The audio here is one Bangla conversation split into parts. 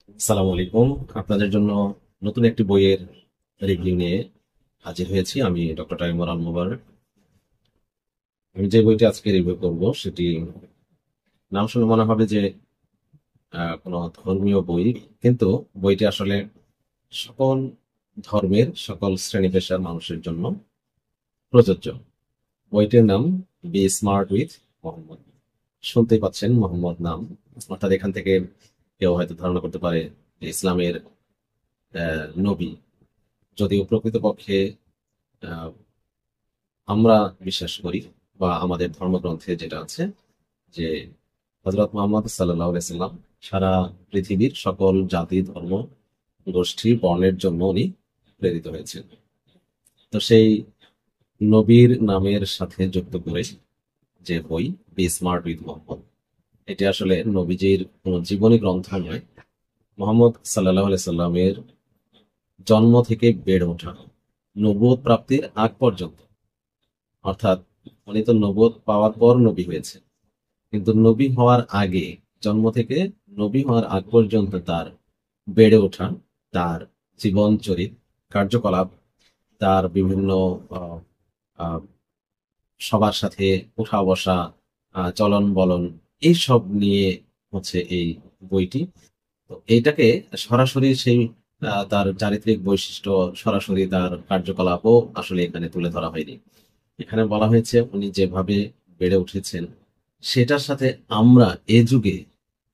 আসসালামু আলাইকুম। আপনাদের জন্য নতুন একটি বইয়ের রিভিউ নিয়ে হাজির হয়েছি। আমি ডক্টর টাইমুর আল মুবারক। আমি যে বইটি আজকে রিভিউ করব সেটি নাম শুনে মনে হবে যে কোনো ধর্মীয় বই, কিন্তু বইটি আসলে সকল ধর্মের সকল শ্রেণী পেশার মানুষের জন্য প্রযোজ্য। বইটির নাম বি স্মার্ট উইথ মোহাম্মদ। শুনতেই পাচ্ছেন মোহাম্মদ নাম, অর্থাৎ এখান থেকে কেউ হয়তো ধারণা করতে পারে যে ইসলামের নবী, যদিও প্রকৃতপক্ষে আহ, আমরা বিশ্বাস করি বা আমাদের ধর্মগ্রন্থে যেটা আছে যে হযরত মুহাম্মদ সাল্লাল্লাহু আলাইহি সাল্লাম সারা পৃথিবীর সকল জাতি, ধর্ম, গোষ্ঠী, বর্ণের জন্য উনি প্রেরিত হয়েছেন। তো সেই নবীর নামের সাথে যুক্ত করে যে বই বি স্মার্ট উইথ মোহাম্মদ, এটি আসলে নবীজির কোনো জীবনী গ্রন্থ নয়। মোহাম্মদ সাল্লাল্লাহু আলাইহি সাল্লামের জন্ম থেকে বেড়ে ওঠা, নবুয়ত প্রাপ্তির আগ পর্যন্ত, অর্থাৎ উনি তো নবুয়ত পাওয়ার পর নবী হয়েছে, কিন্তু নবী হওয়ার আগে, জন্ম থেকে নবী হওয়ার আগ পর্যন্ত তার বেড়ে ওঠা, তার জীবন চরিত, কার্যকলাপ, তার বিভিন্ন আহ, আহ, সবার সাথে উঠা বসা, চলন বলন, এইসব নিয়ে হচ্ছে এই বইটি। তো এইটাকে সরাসরি সেই তার চারিত্রিক বৈশিষ্ট্য, সরাসরি তার কার্যকলাপও আসলে এখানে তুলে ধরা হয়নি। এখানে বলা হয়েছে উনি যেভাবে বেড়ে উঠেছেন সেটার সাথে আমরা এ যুগে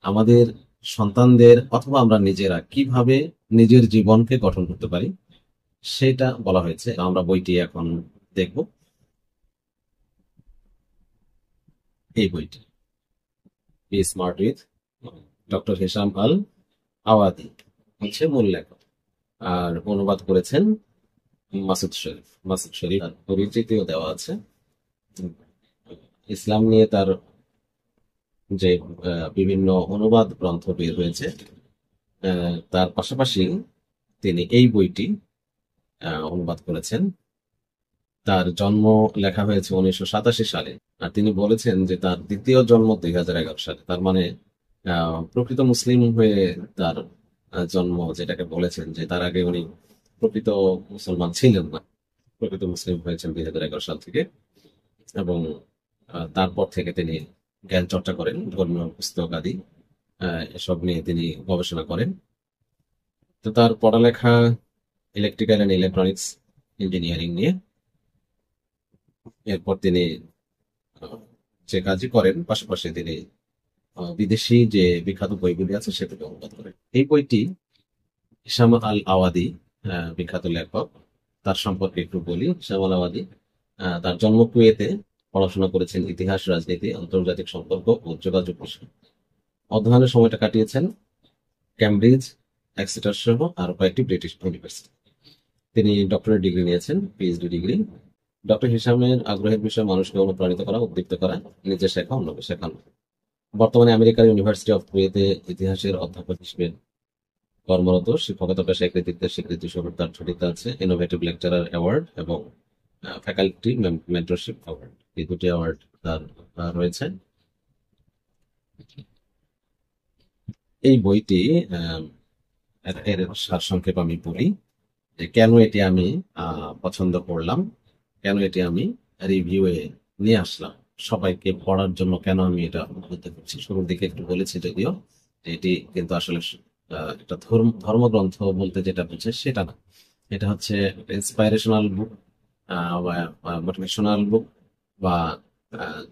আমাদের সন্তানদের অথবা আমরা নিজেরা কিভাবে নিজের জীবনকে গঠন করতে পারি সেটা বলা হয়েছে। আমরা বইটি এখন দেখব। এই বইটি be smart with doctor Hesham আল আওয়াদি হচ্ছে মূল লেখক, আর অনুবাদ করেছেন মাসুদ শরীফ আর পরিচিতিও দেওয়া আছে। ইসলাম নিয়ে তার যে বিভিন্ন অনুবাদ গ্রন্থ বের হয়েছে, তার পাশাপাশি তিনি এই বইটি অনুবাদ করেছেন। তার জন্ম লেখা হয়েছে 1987 সালে, আর তিনি বলেছেন যে তার দ্বিতীয় জন্ম 2011 সালে। তার মানে প্রকৃত মুসলিম হয়ে তার জন্ম, যেটাকে বলেছেন যে তার আগে উনি প্রকৃত মুসলমান ছিলেন না, প্রকৃত মুসলিম হয়েছেন 2011 সাল থেকে। এবং তারপর থেকে তিনি জ্ঞান চর্চা করেন, ধর্মীয় পুস্তক আদি এসব নিয়ে তিনি গবেষণা করেন। তো তার পড়ালেখা ইলেকট্রিক্যাল অ্যান্ড ইলেকট্রনিক্স ইঞ্জিনিয়ারিং নিয়ে। এরপর তিনি আহ, যে কাজই করেন, পাশাপাশি তিনি বিদেশি যে বিখ্যাত বইগুলি আছে সেগুলো অনুবাদ করেন। এই বইটি হিশাম আল আওয়াদি, বিখ্যাত লেখক, তার সম্পর্কে একটু বলি। হিশাম আল আওয়াদি তার জন্ম কুয়েতে, পড়াশোনা করেছেন ইতিহাস, রাজনীতি, আন্তর্জাতিক সম্পর্ক ও যোগাযোগ বিষয়। অধ্যয়নের সময়টা কাটিয়েছেন ক্যামব্রিজ, এক্সেটার সহ আরো কয়েকটি ব্রিটিশ ইউনিভার্সিটি। তিনি ডক্টরেট ডিগ্রি নিয়েছেন, পিএইচডি ডিগ্রি। ডক্টর হিসামের আগ্রহের বিষয় মানুষকে অনুপ্রাণিত করা, উদ্দীপ্ত করা, নিজে শেখা, অন্যকে শেখানো। বর্তমানে আমেরিকার ইউনিভার্সিটি অফ কুয়েতে ইতিহাসের অধ্যাপক হিসেবে কর্মরত। শিক্ষকতা পেশায় কৃতিত্বের স্বীকৃতি স্বরূপ তার ঝুলিতে আছে ইনোভেটিভ লেকচারার অ্যাওয়ার্ড এবং ফ্যাকাল্টি মেন্টরশিপ অ্যাওয়ার্ড। এই দুটি অ্যাওয়ার্ড তার রয়েছে। এই বইটি আহ, এর সারসংক্ষেপ আমি বলি যে কেন এটি আমি পছন্দ করলাম, কেন এটি আমি রিভিউয়ে নিয়ে আসলাম, সবাইকে পড়ার জন্য কেন আমি এটা উদ্বুদ্ধ করছি। শুরুর দিকে একটু বলেছি যদিও যে এটি কিন্তু আসলে একটা ধর্মগ্রন্থ বলতে যেটা বুঝে সেটা না। এটা হচ্ছে ইন্সপাইরেশনাল বুক বা মোটিভেশনাল বুক, বা আহ,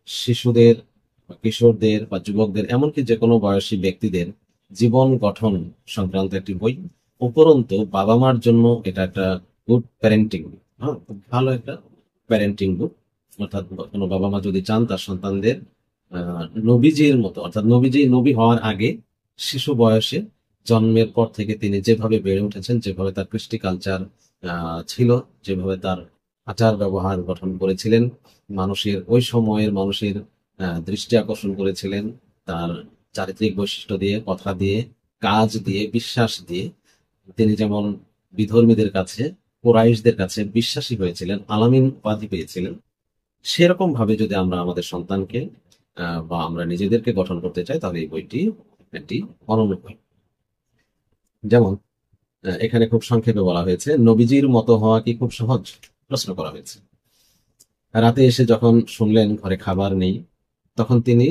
শিশুদের বা কিশোরদের বা যুবকদের, এমনকি যে কোনো বয়সী ব্যক্তিদের জীবন গঠন সংক্রান্ত একটি বই। উপরন্তু বাবা মার জন্য এটা একটা গুড প্যারেন্টিং, হ্যাঁ, খুব ভালো একটা প্যারেন্টিং বুক। অর্থাৎ কোনো বাবা মা যদি চান তার সন্তানদের নবীজির মতো, অর্থাৎ নবী হওয়ার আগে শিশু বয়সে, জন্মের পর থেকে তিনি যেভাবে বেড়ে উঠেছেন, যেভাবে তার কৃষ্টি কালচার ছিল, যেভাবে তার আচার ব্যবহার গঠন করেছিলেন, মানুষের ওই সময়ের মানুষের দৃষ্টি আকর্ষণ করেছিলেন, তার চারিত্রিক বৈশিষ্ট্য দিয়ে, কথা দিয়ে, কাজ দিয়ে, বিশ্বাস দিয়ে তিনি যেমন বিধর্মীদের কাছে, কুরাইশদের কাছে বিশ্বাসী হয়েছিলেন, আলামিন উপাধি পেয়েছিলেন, সেরকম ভাবে যদি আমরা আমাদের সন্তানকে বা আমরা নিজেদেরকে গঠন করতে চাই তাহলে এই বইটি একটি অনন্য বই। যেমন এখানে খুব সংক্ষেপে বলা হয়েছে, নবীজির মতো হওয়া কি খুব সহজ, প্রশ্ন করা হয়েছে। রাতে এসে যখন শুনলেন ঘরে খাবার নেই, তখন তিনি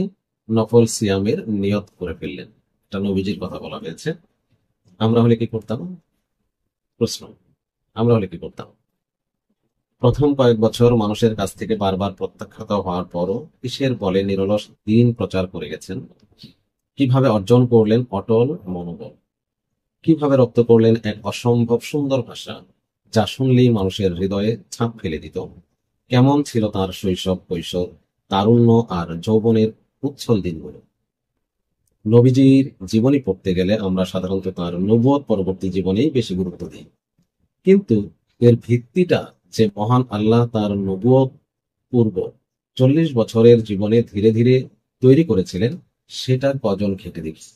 নফল সিয়ামের নিয়ত করে ফেললেন। এটা নবীজির কথা বলা হয়েছে। আমরা হলে কি করতাম? প্রশ্ন, আমরা হলে কি করতাম? প্রথম কয়েক বছর মানুষের কাছ থেকে বারবার প্রত্যাখ্যাত হওয়ার পরও কিসের বলে নিরলস দিন প্রচার করে গেছেন? কিভাবে অর্জন করলেন অটল মনোবল? কিভাবে রপ্ত করলেন এক অসম্ভব সুন্দর ভাষা, যা শুনলেই মানুষের হৃদয়ে ছাপ ফেলে দিত? কেমন ছিল তার শৈশব, কৈশোর, তারুণ্য আর যৌবনের উচ্ছল দিনগুলো? নবীজির জীবনী পড়তে গেলে আমরা সাধারণত তার নবুয়ত পরবর্তী জীবনেই বেশি গুরুত্ব দিই, কিন্তু এর ভিত্তিটা যে মহান আল্লাহ তার নবুয়ত পূর্ব 40 বছরের জীবনে ধীরে ধীরে তৈরি করেছিলেন, সেটা কজন খেটে দেখি।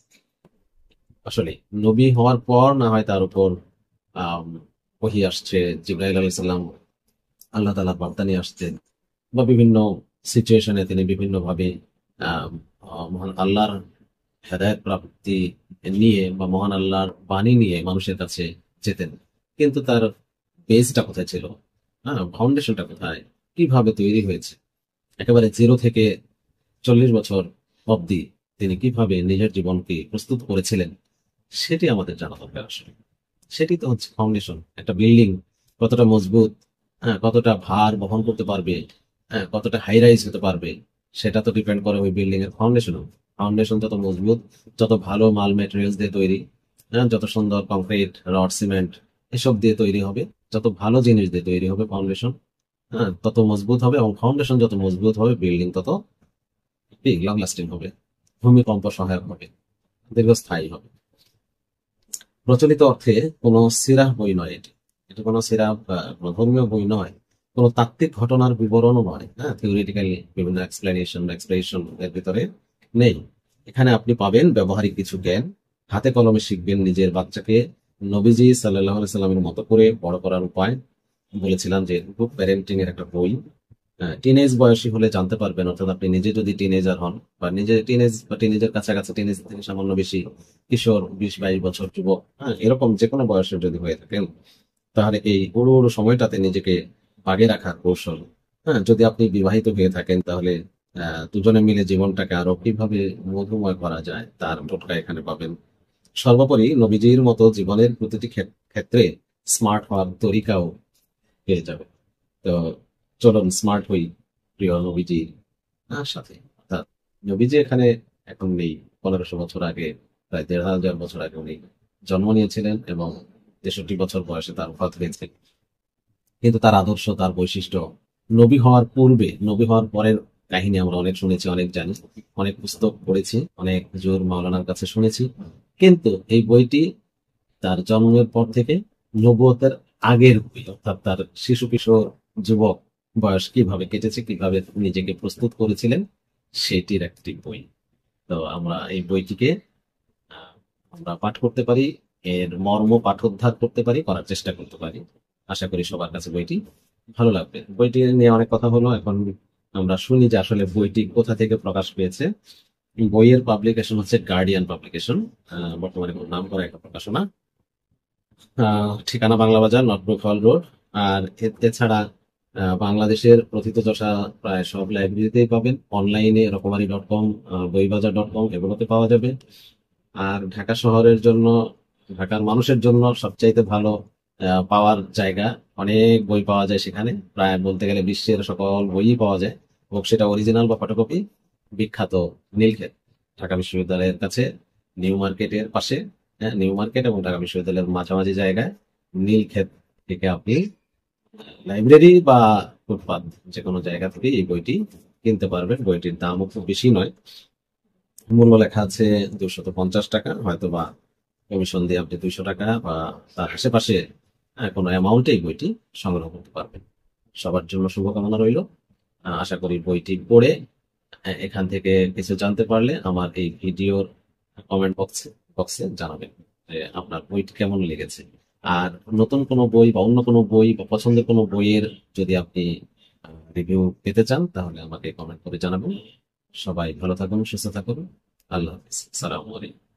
আসলে নবী হওয়ার পর না হয় তার উপর আহ ওহী আসছে, জিবরাইল আলাইহিস সালাম আল্লাহ তাআলার বার্তা নিয়ে আসছেন, বা বিভিন্ন সিচুয়েশনে তিনি বিভিন্ন ভাবে আহ মহান আল্লাহর হেদায়েত প্রাপ্তি নিয়ে বা মহান আল্লাহর বাণী নিয়ে মানুষের কাছে যেতেন। কিন্তু তার বেসটা কোথায় ছিল? হ্যাঁ, ফাউন্ডেশনটা কোথায়? কিভাবে তৈরি হয়েছে? একেবারে জিরো থেকে 40 বছর অবধি তিনি কিভাবে নিজের জীবনকে প্রস্তুত করেছিলেন, সেটি আমাদের জানা দরকার আসলে। সেটি তো হচ্ছে ফাউন্ডেশন। একটা বিল্ডিং কতটা মজবুত, হ্যাঁ, কতটা ভার বহন করতে পারবে, হ্যাঁ, কতটা হাই রাইজ হতে পারবে, সেটা তো ডিপেন্ড করে ওই বিল্ডিং এর ফাউন্ডেশন। ফাউন্ডেশন যত মজবুত, যত ভালো মাল ম্যাটেরিয়ালস দিয়ে তৈরি, হ্যাঁ, যত সুন্দর কংক্রিট, রড, সিমেন্ট এসব দিয়ে তৈরি হবে, যত ভালো জিনিস দিয়ে তৈরি হবে ফাউন্ডেশন, হ্যাঁ, তত মজবুত হবে। এবং ফাউন্ডেশন যত মজবুত হবে, বিল্ডিং তত লং লাস্টিং হবে, ভূমিকম্প সহায়ক হবে, দীর্ঘস্থায়ী হবে। প্রচলিত অর্থে কোনো সিরাহ বই নয় এটি। এটা কোনো সিরাহ বা কোনো ধর্মীয় বই নয়, কোনো তাত্ত্বিক ঘটনার বিবরণও নয়। হ্যাঁ, থিওরিটিক্যালি বিভিন্ন এক্সপ্লেনেশন এক্সপ্রেশন এর ভিতরে নেই। এখানে আপনি পাবেন ব্যবহারিক কিছু জ্ঞান, হাতে কলমে শিখবেন নিজের বাচ্চাকে নবীজি সাল্লাল্লাহু আলাইহি সাল্লামের মতো করে বড় করার উপায়। বলেছিলাম যে গ্রুপ প্যারেন্টিং এর একটা বই। টিনেজ বয়সী হলে জানতে পারবেন, অর্থাৎ আপনি নিজে যদি টিনেজার হন বা নিজে টিনেজ বা টিনেজের কাছাকাছি, টিনেজ থেকে সামান্য বেশি, কিশোর 20-22 বছর, যুবক, হ্যাঁ, এরকম যে কোনো বয়সের যদি হয়ে থাকেন, তাহলে এই উড়ু উড়ু সময়টাতে নিজেকে বাগে রাখার কৌশল, হ্যাঁ, যদি আপনি বিবাহিত হয়ে থাকেন তাহলে দুজনে মিলে জীবনটাকে আরো কিভাবে মধুময় করা যায় তার টোটকা এখানে পাবেন। সর্বোপরি নবীজির মতো জীবনের প্রতিটি ক্ষেত্রে স্মার্ট হওয়ার তরিকাও পেয়ে যাবে। তো চলুন স্মার্ট হই প্রিয় নবীজি সাথে। অর্থাৎ নবীজি এখানে এখন নেই। 1500 বছর আগে, প্রায় 1500 বছর আগে উনি জন্ম নিয়েছিলেন এবং 63 বছর বয়সে তার ওফাত হয়েছে। কিন্তু তার আদর্শ, তার বৈশিষ্ট্য নবী হওয়ার পূর্বে, নবী হওয়ার পরের কাহিনী আমরা অনেক শুনেছি, অনেক জানি, অনেক পুস্তক পড়েছি, অনেক হুজুর মাওলানার কাছে শুনেছি। কিন্তু এই বইটি তার জন্মের পর থেকে নবুয়তের আগের বই, অর্থাৎ তার শিশু কিশোর যুবক বয়স কিভাবে কেটেছে, কিভাবে নিজেকে প্রস্তুত করেছিলেন, সেটির একটি বই। তো আমরা এই বইটিকে আহ, আমরা পাঠ করতে পারি, এর মর্ম পাঠোদ্ধার করতে পারি, করার চেষ্টা করতে পারি। আশা করি সবার কাছে বইটি ভালো লাগবে। বইটি নিয়ে অনেক কথা হলো, এখন আমরা শুনি যে আসলে বইটি কোথা থেকে প্রকাশ পেয়েছে। বইয়ের পাবলিকেশন হচ্ছে গার্ডিয়ান পাবলিকেশন, বর্তমানে খুব নাম করা একটা প্রকাশনা। ঠিকানা বাংলা বাজার, নটবুক হল রোড। আর এছাড়া বাংলাদেশের প্রথিতযশা প্রায় সব লাইব্রেরিতেই পাবেন। অনলাইনে রকমারি.com, বইবাজার.com এগুলোতে পাওয়া যাবে। আর ঢাকা শহরের জন্য, ঢাকার মানুষের জন্য সবচাইতে ভালো পাওয়ার জায়গা, অনেক বই পাওয়া যায় সেখানে। প্রায় বলতে গেলে বিশ্বের সকল বইই পাওয়া যায়, এবং সেটা অরিজিনাল বা ফটোকপি। বিখ্যাত নীলক্ষেত, ঢাকা বিশ্ববিদ্যালয়ের কাছে, নিউ মার্কেটের পাশে, হ্যাঁ, নিউ মার্কেট এবং ঢাকা বিশ্ববিদ্যালয়ের মাঝামাঝি জায়গায় নীলক্ষেত থেকে আপনি লাইব্রেরি বা ফুটপাত যে কোনো জায়গা থেকে এই বইটি কিনতে পারবেন। বইটির দামও খুব বেশি নয়, মূল্য লেখা আছে 250 টাকা, হয়তো বা কমিশন দিয়ে আপনি 200 টাকা বা তার আশেপাশে কোনো অ্যামাউন্টে এই বইটি সংগ্রহ করতে পারবেন। সবার জন্য শুভকামনা রইল। আশা করি বইটি পড়ে এখান থেকে কিছু জানতে পারলে আমার এই ভিডিওর কমেন্ট বক্সে বক্সে জানাবেন যে আপনার বইটি কেমন লেগেছে। আর নতুন কোনো বই বা অন্য কোনো বই বা পছন্দের কোনো বইয়ের যদি আপনি রিভিউ পেতে চান, তাহলে আমাকে কমেন্ট করে জানাবেন। সবাই ভালো থাকুন, সুস্থ থাকুন। আল্লাহ হাফিজ, সালামু আলাইকুম।